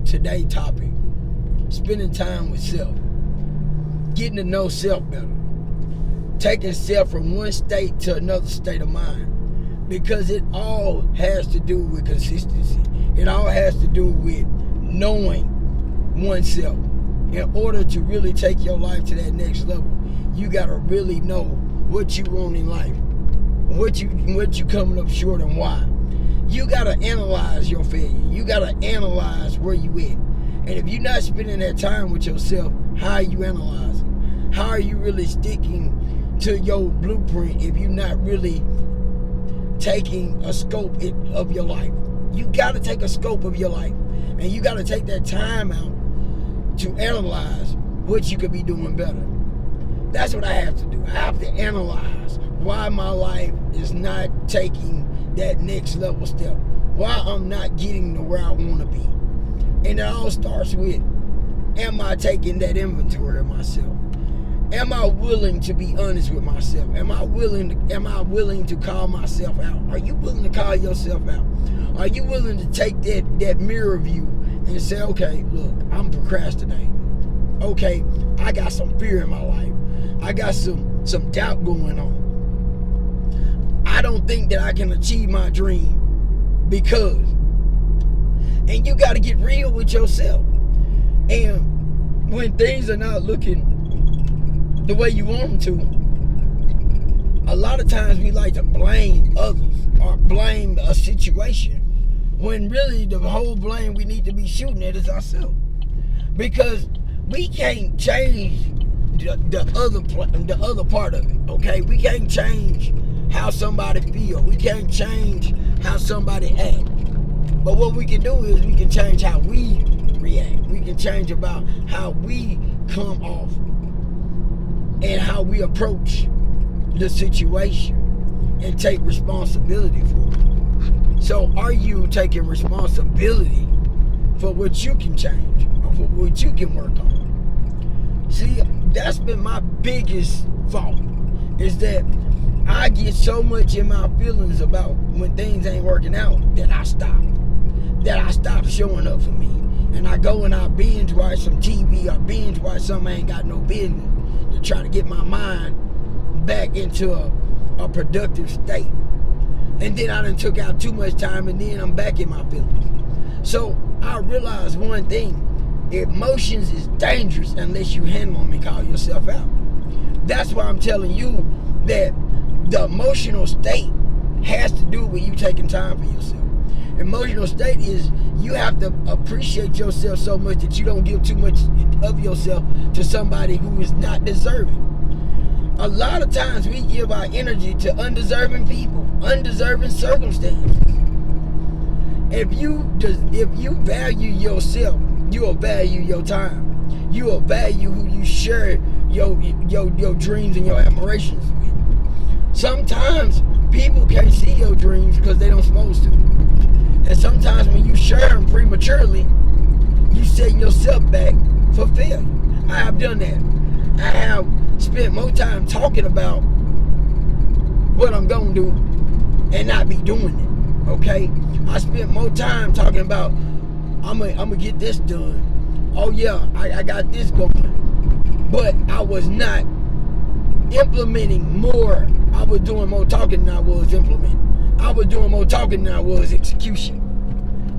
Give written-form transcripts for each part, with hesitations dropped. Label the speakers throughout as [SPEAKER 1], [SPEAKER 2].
[SPEAKER 1] today's topic, spending time with self, getting to know self better, taking self from one state to another state of mind, because it all has to do with consistency. It all has to do with knowing oneself. In order to really take your life to that next level, you gotta really know what you want in life, what you coming up short, and why. You gotta analyze your failure. You gotta analyze where you at. And if you're not spending that time with yourself, how are you analyzing? How are you really sticking to your blueprint if you're not really taking a scope of your life? You gotta take a scope of your life, and you gotta take that time out to analyze what you could be doing better. That's what I have to do. I have to analyze why my life is not taking that next level step, why I'm not getting to where I want to be. And it all starts with, am I taking that inventory of myself? Am I willing to be honest with myself? Am I willing to call myself out? Are you willing to call yourself out? Are you willing to take that mirror view and say, okay, look, I'm procrastinating. Okay, I got some fear in my life. I got some doubt going on. I don't think that I can achieve my dream because. And you got to get real with yourself. And when things are not looking the way you want them to, a lot of times we like to blame others or blame a situation, when really the whole blame we need to be shooting at is ourselves. Because we can't change the other part of it, okay? We can't change how somebody feel. We can't change how somebody act. But what we can do is we can change how we react. We can change about how we come off and how we approach the situation and take responsibility for it. So are you taking responsibility for what you can change or for what you can work on? See, that's been my biggest fault, is that I get so much in my feelings about when things ain't working out that I stop showing up for me. And I go and I binge watch some TV or binge watch something I ain't got no business to try to get my mind back into a productive state. And then I done took out too much time and then I'm back in my feelings. So I realized one thing: emotions is dangerous unless you handle them and call yourself out. That's why I'm telling you that the emotional state has to do with you taking time for yourself. Emotional state is you have to appreciate yourself so much that you don't give too much of yourself to somebody who is not deserving. A lot of times we give our energy to undeserving people, undeserving circumstances. If you value yourself, you will value your time. You will value who you share your dreams and your admirations with. Sometimes people can't see your dreams because they don't supposed to. And sometimes when you share them prematurely, you set yourself back for failure. I have done that. I have spent more time talking about what I'm going to do and not be doing it, okay? I spent more time talking about I'm gonna get this done. Oh yeah, I got this going. But I was not implementing more. I was doing more talking than I was implementing. I was doing more talking than I was execution.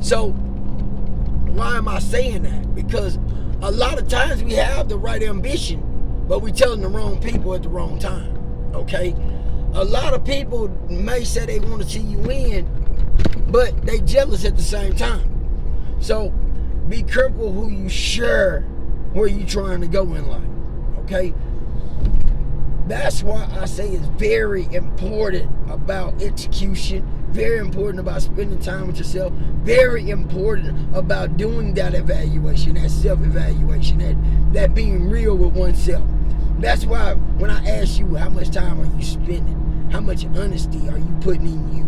[SPEAKER 1] So why am I saying that? Because a lot of times we have the right ambition, but we telling the wrong people at the wrong time, okay? A lot of people may say they want to see you win, but they jealous at the same time. So be careful who you share where you trying to go in life, okay? That's why I say it's very important about execution, very important about spending time with yourself, very important about doing that evaluation, that self-evaluation, that being real with oneself. That's why when I ask you how much time are you spending, how much honesty are you putting in you,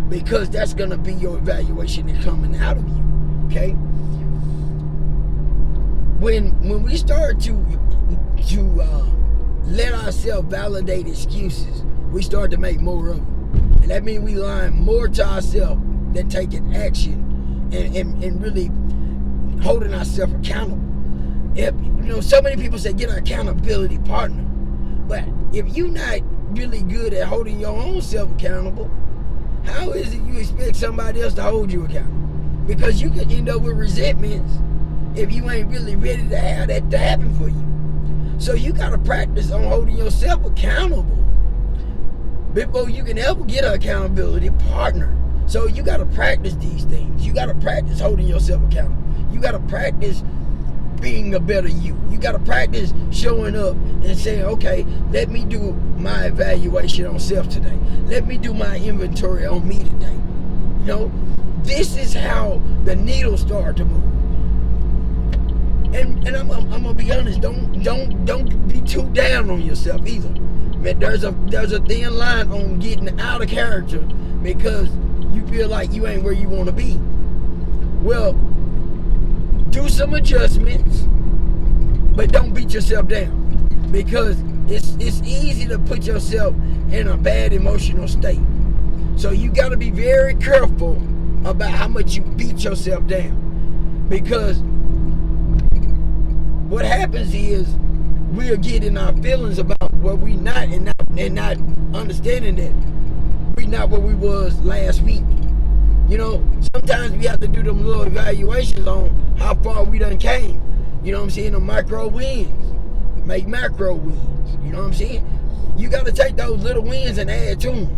[SPEAKER 1] because that's going to be your evaluation that's coming out of you, okay? When we start to let ourselves validate excuses, we start to make more of them. And that means we lying more to ourselves than taking action and really holding ourselves accountable. If so many people say get an accountability partner, but if you're not really good at holding your own self accountable, how is it you expect somebody else to hold you accountable? Because you can end up with resentments if you ain't really ready to have that to happen for you. So you gotta practice on holding yourself accountable before you can ever get an accountability partner. So you gotta practice these things. You gotta practice holding yourself accountable. You gotta practice being a better you. You gotta practice showing up and saying, okay, let me do my evaluation on self today. Let me do my inventory on me today. This is how the needle start to move. And I'm gonna be honest. Don't be too down on yourself either. Man, there's a thin line on getting out of character because you feel like you ain't where you want to be. Well, do some adjustments, but don't beat yourself down because it's easy to put yourself in a bad emotional state. So you got to be very careful about how much you beat yourself down, because what happens is we'll get in our feelings about where we not and not understanding that we not where we was last week. Sometimes we have to do them little evaluations on how far we done came. I'm saying? The micro wins make macro wins. You know what I'm saying? You got to take those little wins and add to them.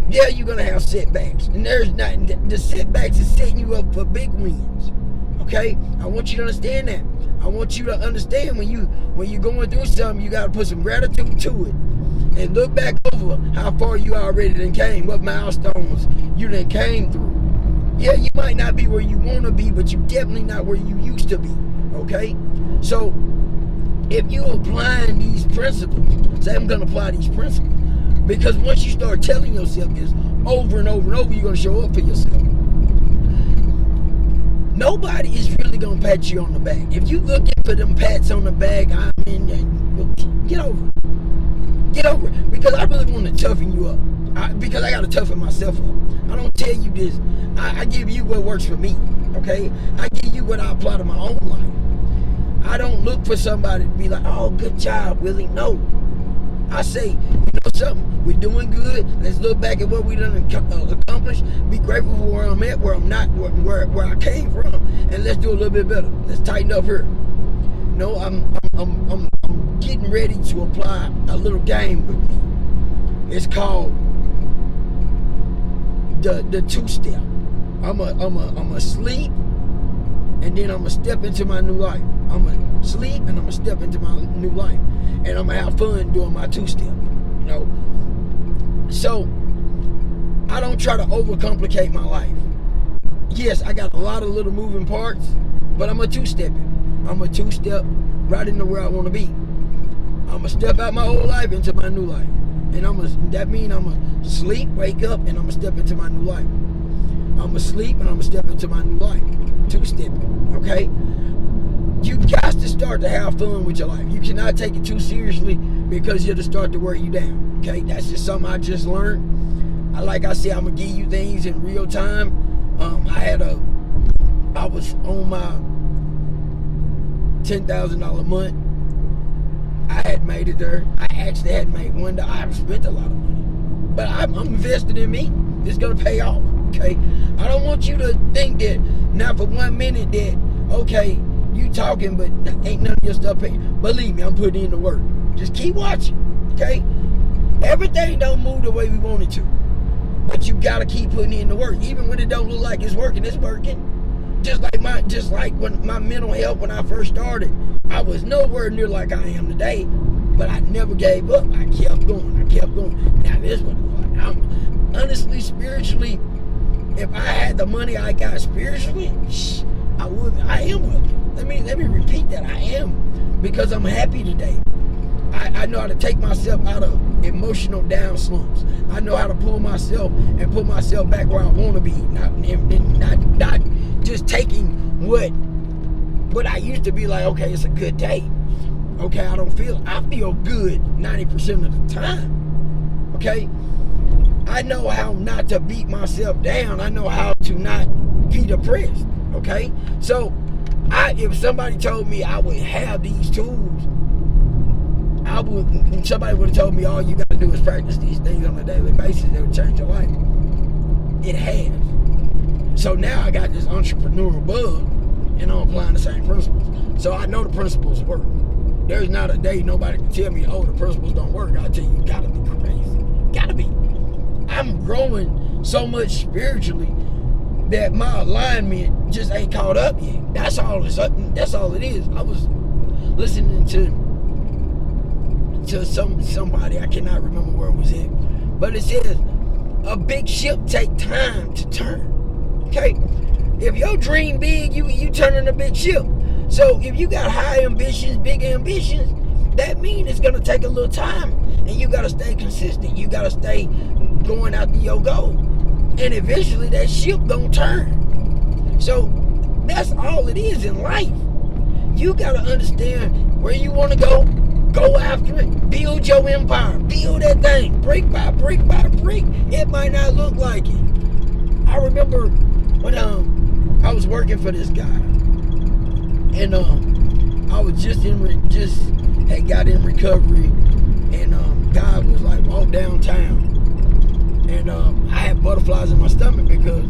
[SPEAKER 1] Yeah, you're going to have setbacks. And the setbacks is setting you up for big wins. Okay? I want you to understand that. I want you to understand when you're going through something, you got to put some gratitude to it. And look back over how far you already done came, what milestones you done came through. Yeah, you might not be where you want to be, but you're definitely not where you used to be, okay? So, if you're applying these principles, say I'm going to apply these principles, because once you start telling yourself this over and over and over, you're going to show up for yourself. Nobody is really going to pat you on the back. If you looking for them pats on the back, get over it. Get over it, because I really want to toughen you up. Because I got to toughen myself up. I don't tell you this. I give you what works for me, okay? I give you what I apply to my own life. I don't look for somebody to be like, oh, good job, Willie. No. I say, something? We're doing good. Let's look back at what we done accomplished. Be grateful for where I'm at, where I'm not, where I came from, and let's do a little bit better. Let's tighten up here. I'm getting ready to apply a little game with me. It's called the two-step. I'm a sleep, and then I'm gonna step into my new life. I'm gonna sleep, and I'm gonna step into my new life, and I'm gonna have fun doing my two-step. So I don't try to overcomplicate my life. Yes, I got a lot of little moving parts, but I'm a two-step. I'm a two-step right into where I want to be. I'm gonna step out my old life into my new life, and that means I'm gonna sleep, wake up, and I'm gonna step into my new life. I'm gonna sleep, and I'm gonna step into my new life. Two-step, okay? You got to start to have fun with your life. You cannot take it too seriously because it'll start to wear you down. Okay, that's just something I just learned. Like I said, I'm gonna give you things in real time. I was on my $10,000 a month. I had made it there. I actually had made $1. I've spent a lot of money, but I'm invested in me. It's gonna pay off. Okay, I don't want you to think that not for 1 minute that okay, you talking, but ain't none of your stuff paid. Believe me, I'm putting in the work. Just keep watching. Okay, everything don't move the way we want it to, but you gotta keep putting in the work, even when it don't look like it's working. It's working. Just like when my mental health, when I first started, I was nowhere near like I am today, but I never gave up. I kept going. Now this is what it was. I'm honestly, spiritually, if I had the money I got spiritually, I am wealthy. Let me repeat that. I am, because I'm happy today. I know how to take myself out of emotional down slumps. I know how to pull myself and put myself back where I want to be. Not just taking what I used to be like, okay, it's a good day. Okay, I feel good 90% of the time. Okay? I know how not to beat myself down. I know how to not be depressed. Okay? So If somebody told me I would have these tools, somebody would have told me all you got to do is practice these things on a daily basis, it would change your life. It has. So now I got this entrepreneurial bug, and I'm applying the same principles. So I know the principles work. There's not a day nobody can tell me, oh, the principles don't work. I'll tell you, you gotta be crazy. Gotta be. I'm growing so much spiritually that my alignment just ain't caught up yet. That's all it is. I was listening to somebody, I cannot remember where it was at, but it says a big ship take time to turn. Okay? If your dream big, you turning a big ship. So if you got high ambitions, big ambitions, that means it's gonna take a little time, and you gotta stay consistent. You gotta stay going after your goal, and eventually that ship gonna turn. So that's all it is in life. You gotta understand where you want to go after it, build your empire, build that thing, brick by brick by brick. It might not look like it. I remember when I was working for this guy, and I was just had got in recovery, and guy was like, walk downtown, and I had butterflies in my stomach because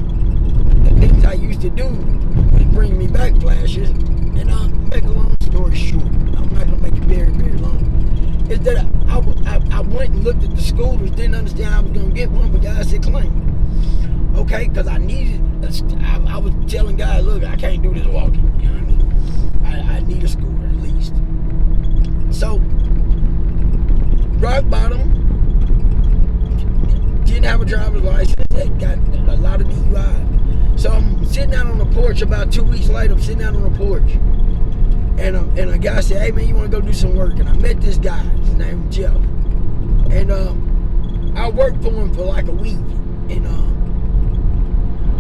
[SPEAKER 1] the things I used to do was bring me back flashes. And make a long story short, I'm not gonna make it very, very long, is that I went and looked at the scooters, didn't understand I was gonna get one, but God said claim it. Okay, because I needed. I was telling God, look, I can't do this walking. You know what I mean? I need a scooter at least. So, rock bottom, didn't have a driver's license, got a lot of DUI. So I'm sitting out on the porch about 2 weeks later. I'm sitting out on the porch, and a guy said, "Hey man, you want to go do some work?" And I met this guy. His name was Jeff, and I worked for him for like a week. And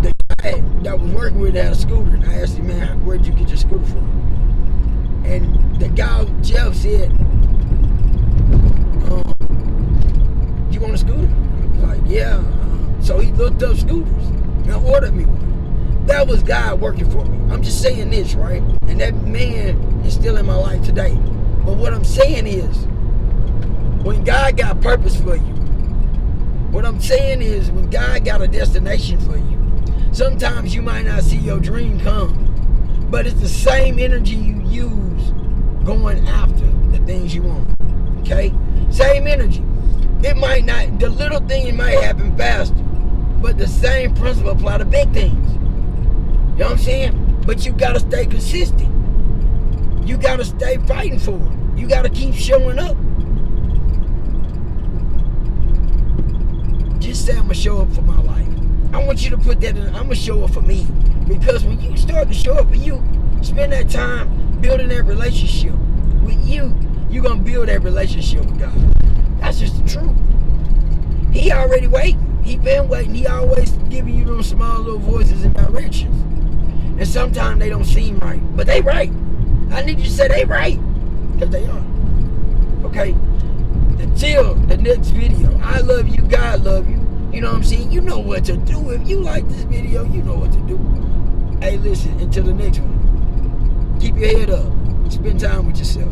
[SPEAKER 1] the guy that I was working with had a scooter, and I asked him, "Man, where'd you get your scooter from?" And the guy Jeff said, "You want a scooter?" I was like, "Yeah." So he looked up scooters and ordered me one. That was God working for me. I'm just saying this, right? And that man is still in my life today. But what I'm saying is, when God got purpose for you, what I'm saying is, when God got a destination for you, sometimes you might not see your dream come, but it's the same energy you use going after the things you want. Okay? Same energy. It might not, the little thing might happen faster, but the same principle apply to big things. You know what I'm saying? But you gotta stay consistent. You gotta stay fighting for it. You gotta keep showing up. Just say, I'm gonna show up for my life. I want you to put that in, I'm gonna show up for me. Because when you start to show up for you, spend that time building that relationship with you, you're gonna build that relationship with God. That's just the truth. He already waiting. He been waiting. He always giving you those small little voices and directions. And sometimes they don't seem right, but they right. I need you to say they right, because they are. Okay? Until the next video, I love you, God love you. You know what I'm saying? You know what to do. If you like this video, you know what to do. Hey, listen, until the next one, keep your head up. Spend time with yourself.